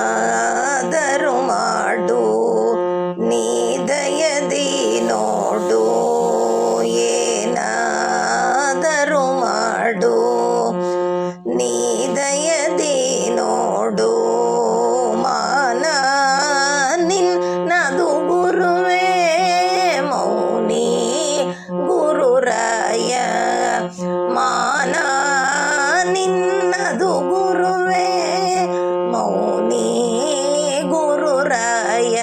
ಏನಾದರೂ ಮಾಡು ನೀ ದಯದಿ ನೋಡು, ಏನಾದರೂ ಮಾಡು ನೀ ದಯದಿ ನೋಡು, ಮಾನ ನಿನ್ನದು ಗುರುವೇ ಮೌನಿ ಗುರುರಾಯ, ಮಾನ ನಿನ್ನದು ಗುರುವೇ ಮೌನಿ ಗುರುರಾಯ,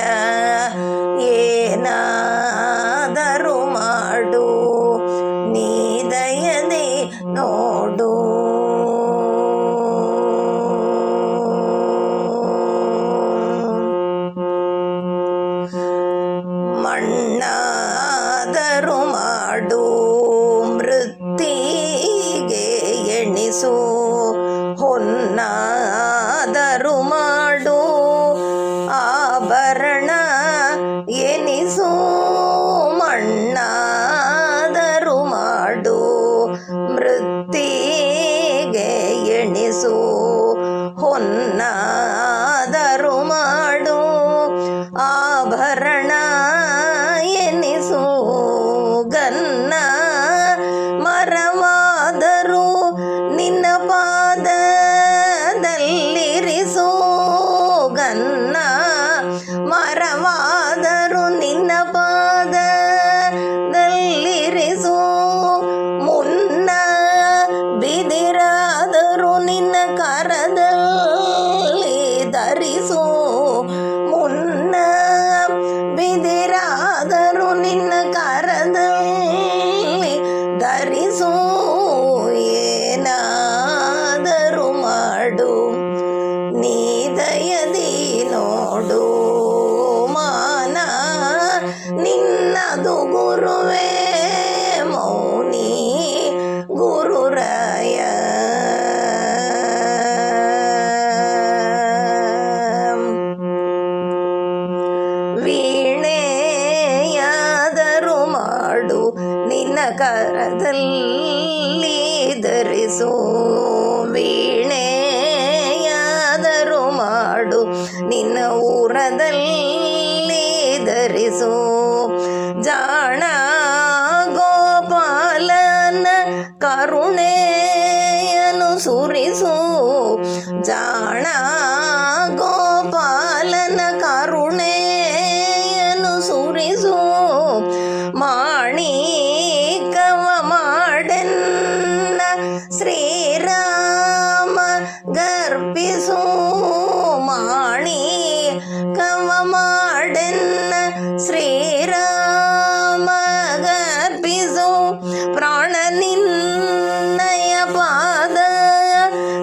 ಏನಾದರೂ ಮಾಡು ನೀ ದಯದಿ ನೋಡು. ಮಣ್ಣಾದರೂ ಮಾಡು ಮೃತ್ತಿಗೆ ಎಣಿಸು, ಹೊನ್ನಾದರೂ ಮಾಡು ಆಭರಣ ಎನಿಸು, ಮಣ್ಣಾದರೂ ಮಾಡು ಮೃತ್ತಿಗೆ ಎಣಿಸು, ಹೊನ್ನಾದರೂ ಮಾಡು ಆಭರಣ ಎನಿಸು, ಗನ್ನ ಮರವಾದರೂ ನಿನ್ನ ಪಾದದಲ್ಲಿರಿಸು, ಗನ್ನ ಮರವಾದರೂ ನಿನ್ನ ಪಾದದಲ್ಲಿರಿಸು, ಮುನ್ನ ಬಿದಿರಾದರೂ ನಿನ್ನ ಕರದಲ್ಲಿ ಧರಿಸು, ಮುನ್ನ ಬಿದಿರಾದರೂ ನಿನ್ನ ಕರದಲ್ಲಿ ಧರಿಸು, ಏನಾದರೂ ಮಾಡು ನೀ ದಯದಿ ನೋಡು, ಮಾನ ನಿನ್ನದು ಗುರುವೇ ಮೌನಿ ಗುರುರಾಯ. ವೀಣೆಯಾದರೂ ಮಾಡು ನಿನ್ನ ಕರದಲ್ಲಿ ಧರಿಸು, ವೀಣೆಯಾದರೂ ಮಾಡು ನಿನ್ನ ಊರದಲ್ಲಿ ಧರಿಸು, ಜಾಣ ಗೋಪಾಲನ ಕರುಣೆಯನ್ನು ಸುರಿಸು, ಜಾಣ ಗೋಪಾಲನ ಕರುಣೆಯನ್ನು ಸುರಿಸು, ಮಾಣಿಕವ ಮಾಡೆನ್ನ ಶ್ರೀರಾಮ ಗರ್ಪಿಸು, ಮಾಣಿಕವ ಮಾಡೆನ್ನ ಶ್ರೀರಾಮ ಗರ್ಪಿಸು, ಪ್ರಾಣ ನಿನ್ನಯ ಪಾದ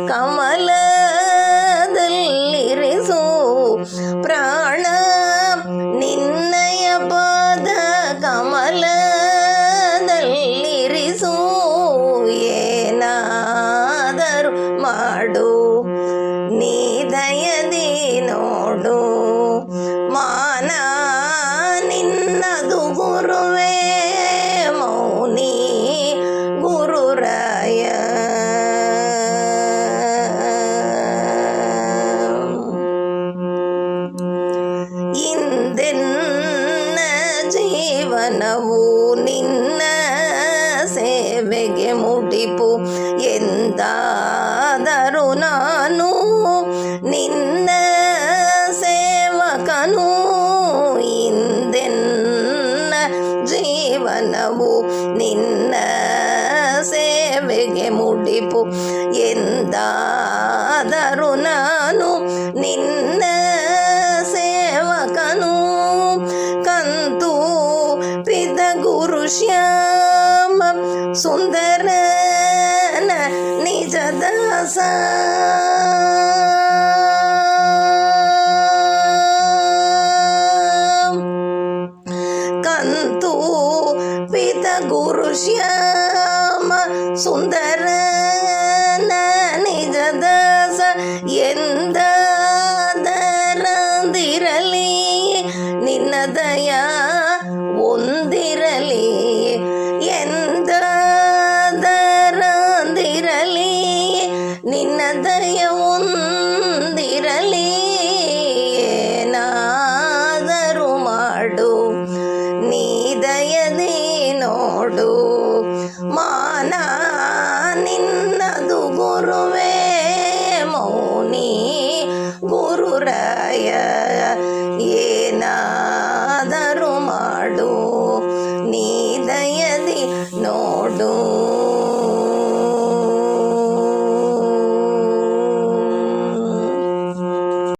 ಕಮಲದಲ್ಲಿರಿಸು, ಪ್ರಾಣ ನಿನ್ನಯ ಪಾದ ಕಮಲದಲ್ಲಿರಿಸು, ಏನಾದರೂ ಮಾಡು ನೀ ದಯದಿ ನೋಡು, ಮಾನ ನಿನ್ನದು ಗುರುವೇ ಮೌನಿ ಗುರುರಾಯ. ಇಂದೆನ್ನ ಜೀವನವು ನಿನ್ನ ಸೇವೆಗೆ ಮುಡಿಪು, ಎಂದಾದರೂ ನಾನು ನಿನ್ನ ಸೇವಕನು, ಇಂದೆನ್ನ ಜೀವನವು ನಿನ್ನ ಸೇವೆಗೆ ಮುಡಿಪು, ಎಂದಾದರೂ ನಾನು ನಿನ್ನ ಸೇವಕನು, ಕಂತು ಪಿತ ಗುರು ಶ್ಯಾಮ ಸುಂದರನ ನಿಜ ದಾಸ, ಕಂತು ಪಿತ ಗುರು ಶ್ಯಾಮ ಸುಂದರನ ನಿಜ ದಾಸ, ಎಂದಾದರಂದಿರಲಿ ನಿನ್ನ ದಯ ಒಂದಿರಲಿ, ಎಂದಾದರಂದಿರಲಿ ನಿನ್ನ ದಯ ಒಂದಿರಲಿ ಏನಾದರೂ ಮಾಡು ನೀ ದಯದಿ ನೋಡು ಮಾನ ನಿನ್ನದು ಗುರುವೇ ಮೌನಿ ಗುರುರಾಯ ಏನಾದರೂ ಮಾಡು ನೀ ದಯದಿ ನೋಡು